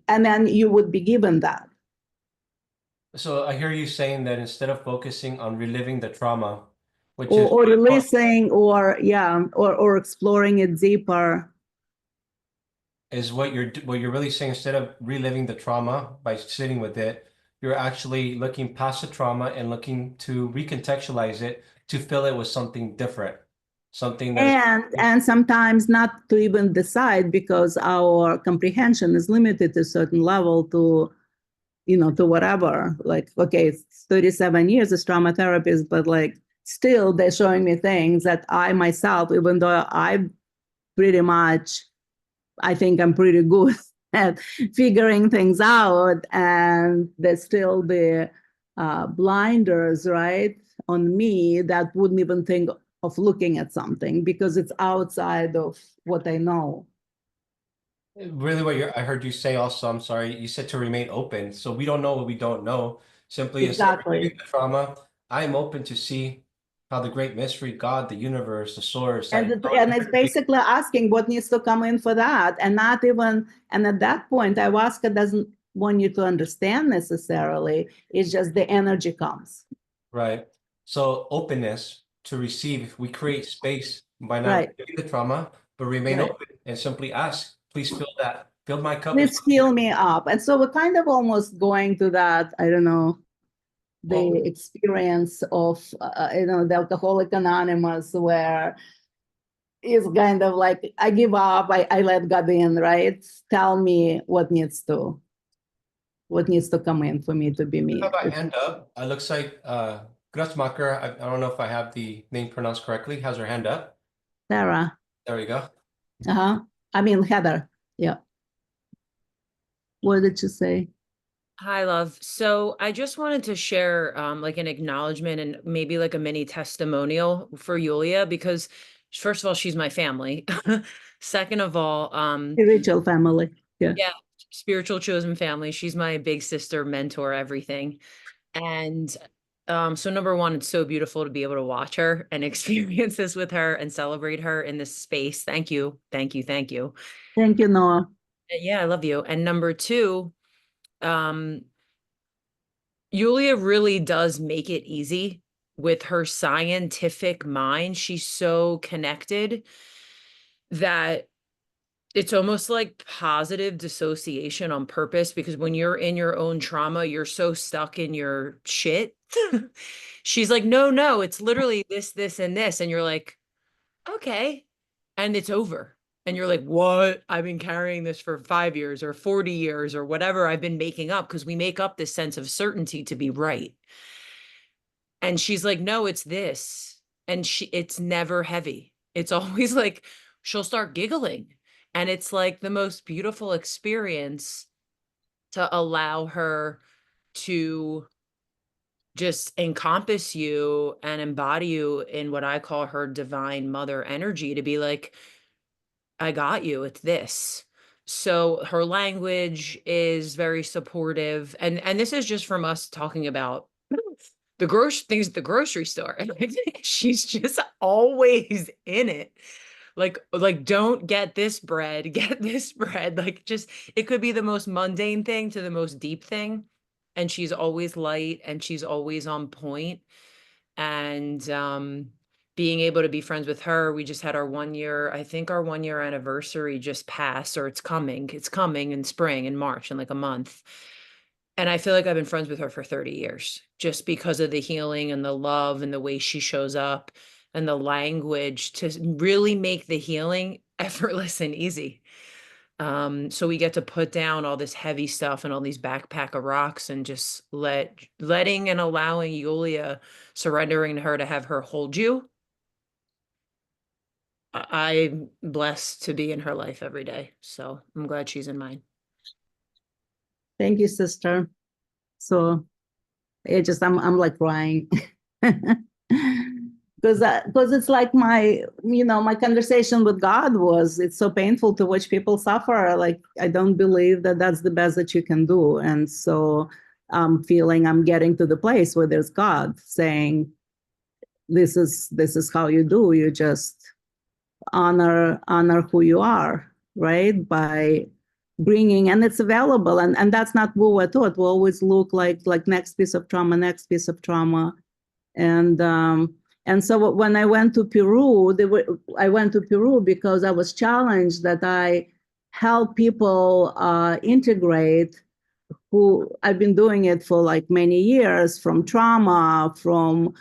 then you would be given that. So I hear you saying that instead of focusing on reliving the trauma, which is Or releasing, or exploring it deeper. is what you're really saying, instead of reliving the trauma by sitting with it, you're actually looking past the trauma and looking to recontextualize it to fill it with something different, something that is And sometimes not to even decide, because our comprehension is limited to a certain level, to to whatever. Like, okay, it's 37 years as trauma therapist, but like still they're showing me things that I myself, even though I think I'm pretty good at figuring things out, and there's still the blinders, right, on me that wouldn't even think of looking at something because it's outside of what I know. really what I heard you say also. I'm sorry, you said to remain open. So we don't know what we don't know. Simply instead of Exactly. repeating the trauma, I'm open to see how the great mystery, God, the universe, the source, And, that and it's basically asking what needs to come in for that. And not even, and at that point, ayahuasca doesn't want you to understand necessarily. It's just the energy comes. right. So openness to receive, we create space by not Right. repeating the trauma, but remain Right. open and simply ask, please fill that, fill my cup. Please fill me up. And so we're kind of almost going to that, I don't know, Well, the experience of, the Alcoholic Anonymous, where it's kind of like, I give up, I let God in, right? Tell me what needs to come in for me to be me. have a hand up. It looks like Grasmacher, I don't know if I have the name pronounced correctly, has her hand up. Sarah. There we go. Uh-huh. I mean, Heather. Yeah. What did you say? Hi, love. So I just wanted to share like an acknowledgement and maybe like a mini testimonial for Yuliya, because first of all, she's my family. Second of all, Spiritual family. Yeah. yeah, spiritual chosen family. She's my big sister, mentor, everything. And so number one, it's so beautiful to be able to watch her and experience this with her and celebrate her in this space. Thank you. Thank you. Thank you. Thank you, Noah. Yeah, I love you. And number two, um, Yuliya really does make it easy with her scientific mind. She's so connected that it's almost like positive dissociation on purpose, because when you're in your own trauma, you're so stuck in your shit. She's like, no, no, it's literally this, this, and this. And you're like, okay. And it's over. And you're like, what? I've been carrying this for 5 years or 40 years or whatever I've been making up, because we make up this sense of certainty to be right. And she's like, no, it's this. And it's never heavy. It's always like, she'll start giggling. And it's like the most beautiful experience to allow her to just encompass you and embody you in what I call her divine mother energy, to be like, I got you, it's this. So her language is very supportive. And this is just from us talking about things at the grocery store. She's just always in it. Like, don't get this bread, get this bread. Like, just, it could be the most mundane thing to the most deep thing. And she's always light and she's always on point. And being able to be friends with her, we just had our 1 year, I think our 1 year anniversary just passed, or it's coming in spring, in March, in like a month. And I feel like I've been friends with her for 30 years, just because of the healing and the love and the way she shows up and the language to really make the healing effortless and easy. So we get to put down all this heavy stuff and all these backpack of rocks and just letting and allowing Yuliya, surrendering to her to have her hold you. I'm blessed to be in her life every day. So I'm glad she's in mine. Thank you, sister. So I'm like crying. Because it's like my conversation with God was, it's so painful to watch people suffer. Like, I don't believe that that's the best that you can do. And so I'm feeling I'm getting to the place where there's God saying, this is how you do. You just honor who you are, right? By bringing, and it's available. And that's not what we're taught. We always look like next piece of trauma. And so when I went to Peru, I went to Peru because I was challenged that I help people integrate who I've been doing it for like many years, from trauma, from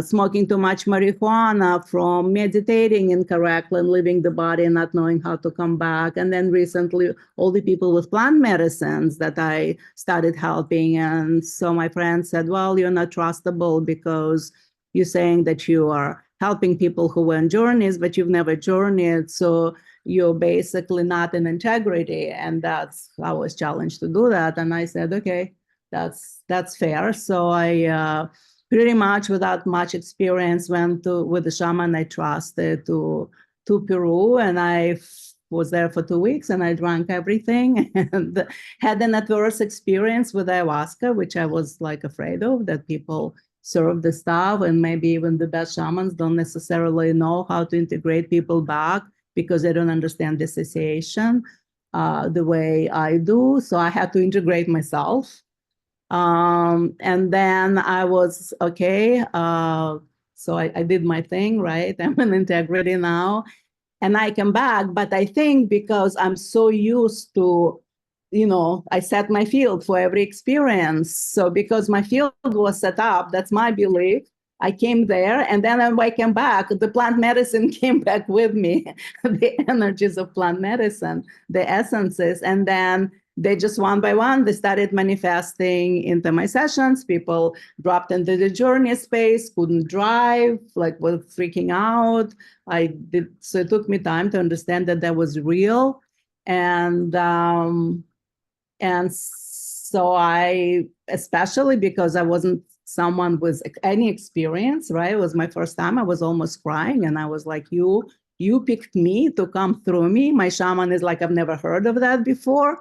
smoking too much marijuana, from meditating incorrectly and leaving the body and not knowing how to come back. And then recently, all the people with plant medicines that I started helping. And so my friend said, well, you're not trustable because you're saying that you are helping people who went journeys, but you've never journeyed. So you're basically not in integrity. And I was challenged to do that. And I said, okay, that's fair. So I pretty much without much experience went with the shaman I trusted to Peru, and I was there for 2 weeks and I drank everything and had an adverse experience with ayahuasca, which I was like afraid of, that people serve the stuff and maybe even the best shamans don't necessarily know how to integrate people back because they don't understand dissociation the way I do. So I had to integrate myself. And then I was okay. So I did my thing, right? I'm in integrity now. And I come back, but I think because I'm so used to, I set my field for every experience. So because my field was set up, that's my belief. I came there, and then when I came back, the plant medicine came back with me, the energies of plant medicine, the essences. And then they just one by one, they started manifesting into my sessions. People dropped into the journey space, couldn't drive, like were freaking out. So it took me time to understand that was real. And so I, especially because I wasn't someone with any experience, right? It was my first time. I was almost crying, and I was like, you picked me to come through me. My shaman is like, I've never heard of that before.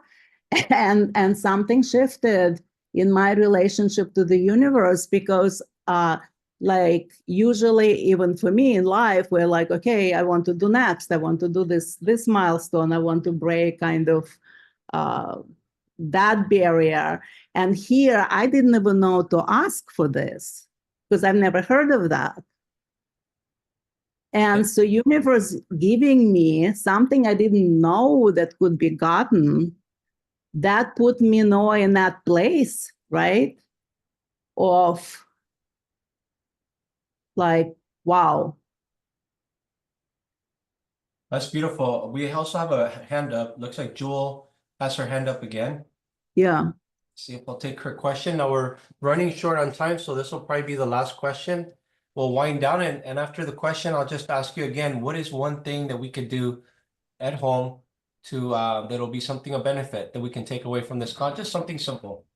And something shifted in my relationship to the universe, because like usually even for me in life, we're like, okay, I want to do next. I want to do this milestone. I want to break kind of that barrier. And here I didn't even know to ask for this because I've never heard of that. And so universe giving me something I didn't know that could be gotten, that put me now in that place, right? Of like, wow. That's beautiful. We also have a hand up. Looks like Jewel has her hand up again. Yeah. See if I'll take her question. Now we're running short on time, so this will probably be the last question. We'll wind down, and after the question, I'll just ask you again, what is one thing that we could do at home to that'll be something of benefit that we can take away from this call? Just something simple.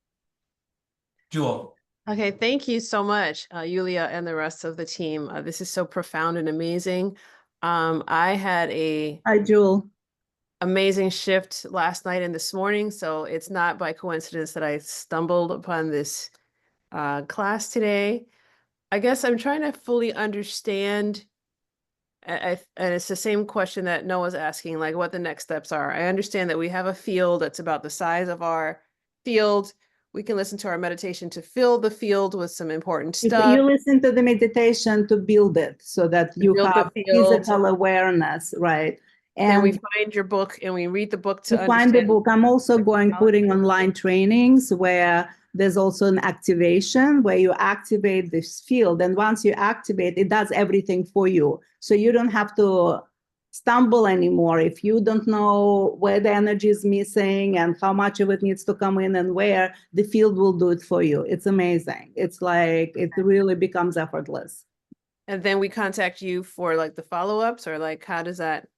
Jewel. Okay, thank you so much, Yuliya and the rest of the team. This is so profound and amazing. I had Hi, Jewel. Amazing shift last night and this morning, so it's not by coincidence that I stumbled upon this class today. I guess I'm trying to fully understand, and it's the same question that Noah's asking, like what the next steps are. I understand that we have a field that's about the size of our field. We can listen to our meditation to fill the field with some important stuff. You listen to the meditation to build it so that you have physical awareness, right? And we find your book and we read the book to find the book. I'm also putting online trainings where there's also an activation where you activate this field. And once you activate, it does everything for you. So you don't have to stumble anymore. If you don't know where the energy is missing and how much of it needs to come in and where, the field will do it for you. It's amazing. It's like, it really becomes effortless. And then we contact you for like the follow-ups, or like, how does that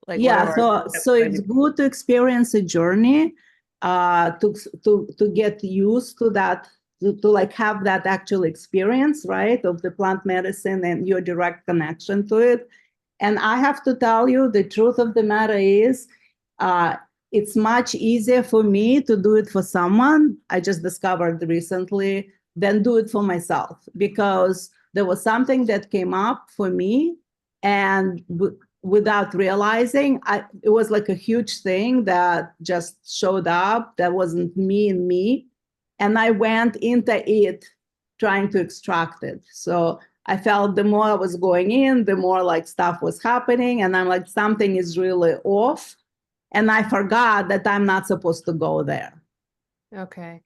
like? Yeah, so it's good to experience a journey, to get used to that, to like have that actual experience, right, of the plant medicine and your direct connection to it. And I have to tell you, the truth of the matter is, it's much easier for me to do it for someone I just discovered recently than do it for myself, because there was something that came up for me, and without realizing, it was like a huge thing that just showed up that wasn't me and me. And I went into it trying to extract it. So I felt the more I was going in, the more like stuff was happening. And I'm like, something is really off. And I forgot that I'm not supposed to go there, Okay.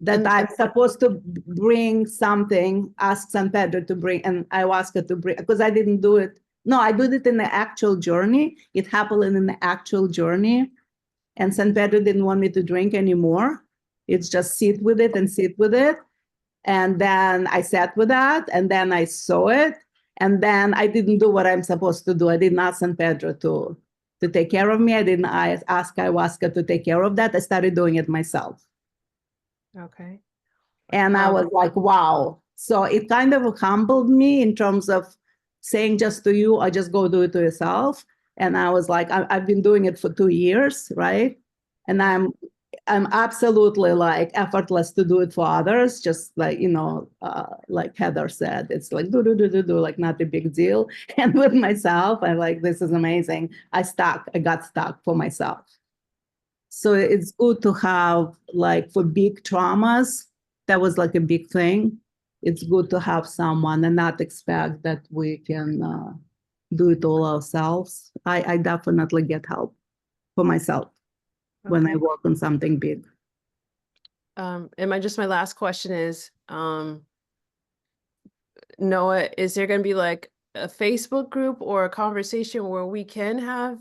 that And- I'm supposed to bring something, ask San Pedro to bring, and ayahuasca to bring, because I didn't do it. No, I did it in the actual journey. It happened in the actual journey. And San Pedro didn't want me to drink anymore. It's just sit with it and sit with it. And then I sat with that, and then I saw it. And then I didn't do what I'm supposed to do. I didn't ask San Pedro to take care of me. I didn't ask ayahuasca to take care of that. I started doing it myself. Okay. And I was like, wow. So it kind of humbled me in terms of saying just to you, or just go do it to yourself. And I was like, I've been doing it for 2 years, right? And I'm absolutely like effortless to do it for others, just like, like Heather said, it's like do, like not a big deal. And with myself, I'm like, this is amazing. I got stuck for myself. So it's good to have, like, for big traumas, that was like a big thing. It's good to have someone and not expect that we can do it all ourselves. I definitely get help for myself when I Okay. work on something big. And my last question is, Noah, is there going to be like a Facebook group or a conversation where we can have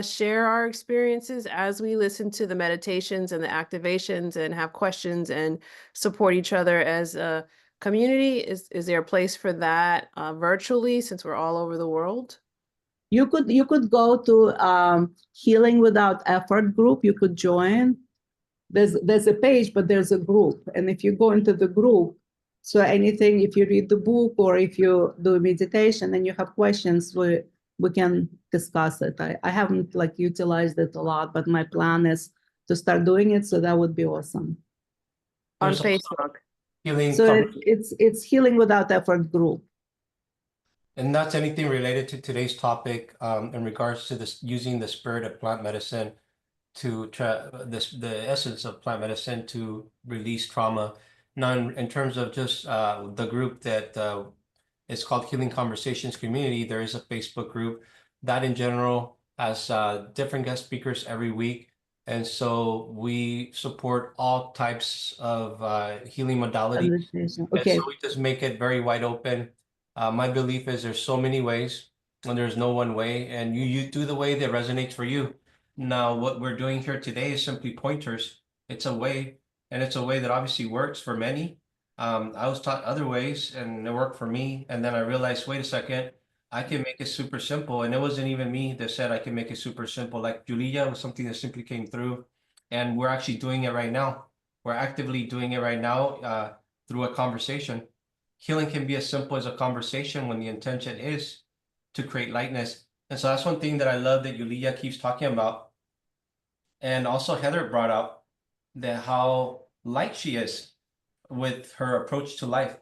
share our experiences as we listen to the meditations and the activations and have questions and support each other as a community? Is there a place for that virtually, since we're all over the world? You could go to Healing Without Effort group. You could join. There's a page, but there's a group. And if you go into the group, so anything, if you read the book or if you do meditation and you have questions, we can discuss it. I haven't like utilized it a lot, but my plan is to start doing it. So that would be awesome. On There's also Facebook. healing So it's Healing Without Effort group. and that's anything related to today's topic in regards to this using the spirit of plant medicine to the essence of plant medicine to release trauma. Now, in terms of just the group that is called Healing Conversations Community, there is a Facebook group that in general has different guest speakers every week. And so we support all types of healing modalities. Okay. And so we just make it very wide open. My belief is there's so many ways and there's no one way, and you do the way that resonates for you. Now, what we're doing here today is simply pointers. It's a way, and it's a way that obviously works for many. I was taught other ways and it worked for me. And then I realized, wait a second, I can make it super simple. And it wasn't even me that said I can make it super simple. Like Yuliya was something that simply came through, and we're actually doing it right now. We're actively doing it right now through a conversation. Healing can be as simple as a conversation when the intention is to create lightness. And so that's one thing that I love that Yuliya keeps talking about. And also Heather brought up that how light she is with her approach to life.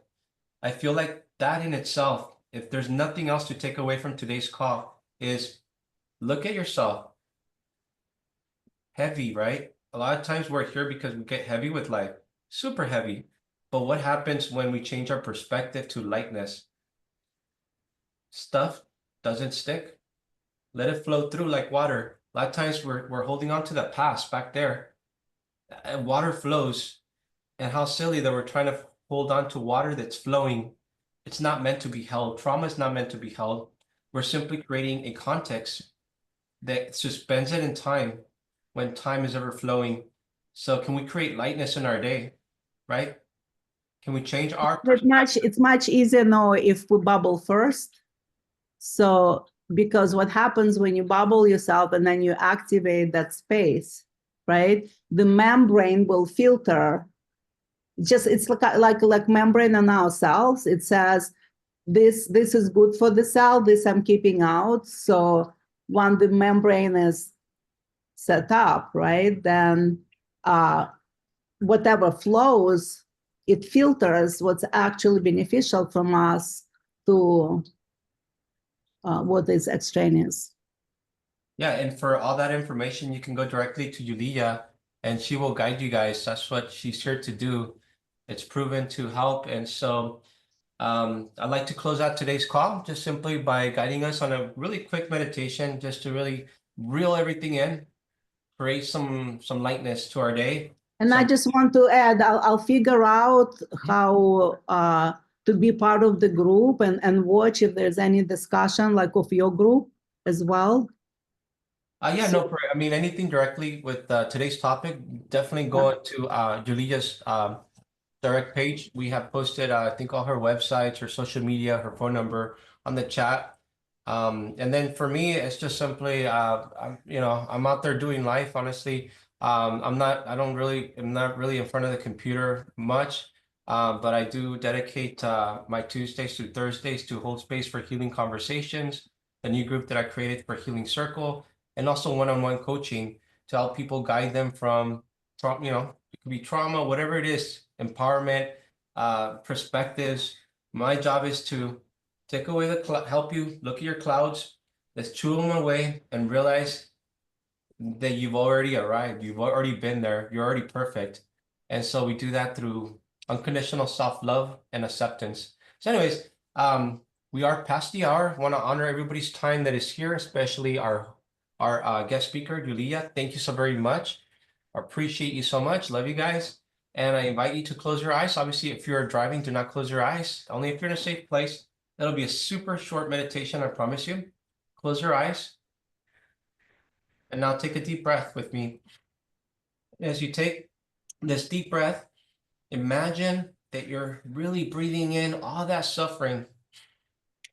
I feel like that in itself, if there's nothing else to take away from today's call, is look at yourself. Heavy, right? A lot of times we're here because we get heavy with life, super heavy. But what happens when we change our perspective to lightness? Stuff doesn't stick. Let it flow through like water. A lot of times we're holding on to the past back there. And water flows. And how silly that we're trying to hold on to water that's flowing. It's not meant to be held. Trauma is not meant to be held. We're simply creating a context that suspends it in time when time is ever flowing. So can we create lightness in our day, right? Can we change our perspective? It's much easier now if we bubble first. So because what happens when you bubble yourself and then you activate that space, right? The membrane will filter. It's like membrane on our cells. It says this is good for the cell, this I'm keeping out. So when the membrane is set up, right, then whatever flows, it filters what's actually beneficial from us to what is extraneous. Yeah, and for all that information, you can go directly to Yuliya and she will guide you guys. That's what she's here to do. It's proven to help. And so I'd like to close out today's call just simply by guiding us on a really quick meditation, just to really reel everything in. create some lightness to our day. And I Some- just want to add, I'll figure out how to be part of the group and watch if there's any discussion like of your group as well. Yeah, no, I mean, anything directly with today's topic, definitely go to Yuliya's direct page. We have posted, I think, all her websites, her social media, her phone number on the chat. And then for me, it's just simply, I'm out there doing life, honestly. I'm not really in front of the computer much, but I do dedicate my Tuesdays to Thursdays to hold space for healing conversations, the new group that I created for Healing Circle, and also one-on-one coaching to help people guide them from, it could be trauma, whatever it is, empowerment, perspectives. My job is to take away help you look at your clouds, let's chew them away and realize that you've already arrived. You've already been there. You're already perfect. And so we do that through unconditional self-love and acceptance. So anyways, we are past the hour. I want to honor everybody's time that is here, especially our guest speaker, Yuliya. Thank you so very much. I appreciate you so much. Love you guys. And I invite you to close your eyes. Obviously, if you're driving, do not close your eyes. Only if you're in a safe place. That'll be a super short meditation, I promise you. Close your eyes. And now take a deep breath with me. As you take this deep breath, imagine that you're really breathing in all that suffering,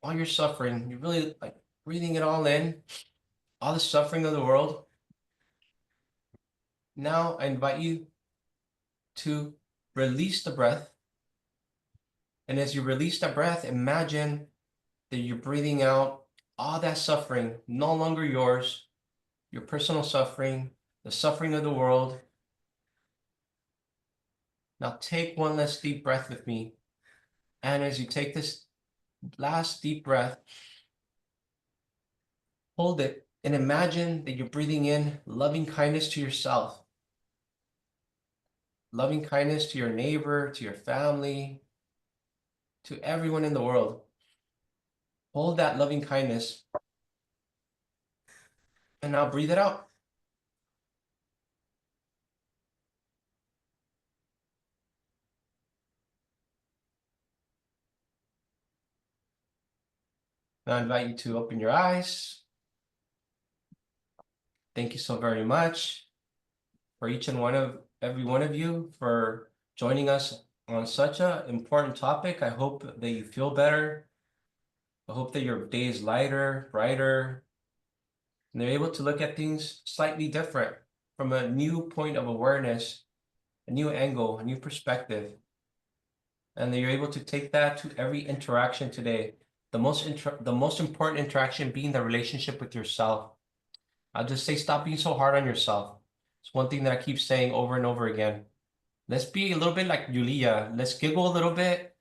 all your suffering. You're really like breathing it all in, all the suffering of the world. Now I invite you to release the breath. And as you release the breath, imagine that you're breathing out all that suffering, no longer yours, your personal suffering, the suffering of the world. Now take one last deep breath with me. And as you take this last deep breath, hold it and imagine that you're breathing in loving kindness to yourself, loving kindness to your neighbor, to your family, to everyone in the world. Hold that loving kindness and now breathe it out. Now I invite you to open your eyes. Thank you so very much for every one of you for joining us on such an important topic. I hope that you feel better. I hope that your day is lighter, brighter, and they're able to look at things slightly different from a new point of awareness, a new angle, a new perspective. And that you're able to take that to every interaction today. The most important interaction being the relationship with yourself. I'll just say stop being so hard on yourself. It's one thing that I keep saying over and over again. Let's be a little bit like Yuliya. Let's giggle a little bit.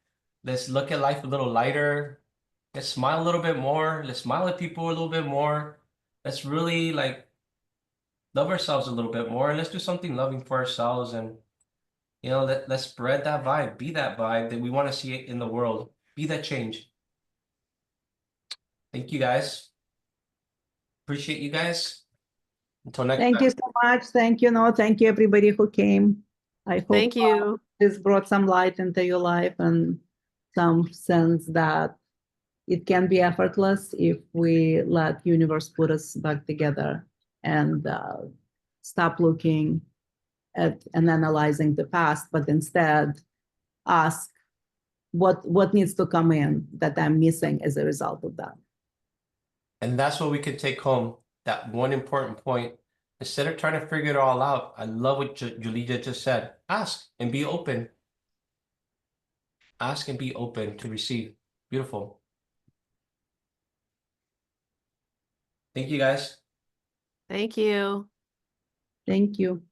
Let's look at life a little lighter. Let's smile a little bit more. Let's smile at people a little bit more. Let's really like love ourselves a little bit more, and let's do something loving for ourselves. And let's spread that vibe. Be that vibe that we want to see in the world. Be that change. Thank you guys. Appreciate you guys. Until next Thank time. you so much. Thank you. No, thank you everybody who came. I hope Thank you. this brought some light into your life and some sense that it can be effortless if we let universe put us back together and stop looking at and analyzing the past, but instead ask what needs to come in that I'm missing as a result of that. And that's what we could take home. That one important point. Instead of trying to figure it all out, I love what Yuliya just said. Ask and be open. Ask and be open to receive. Beautiful. Thank you guys. Thank you. Thank you.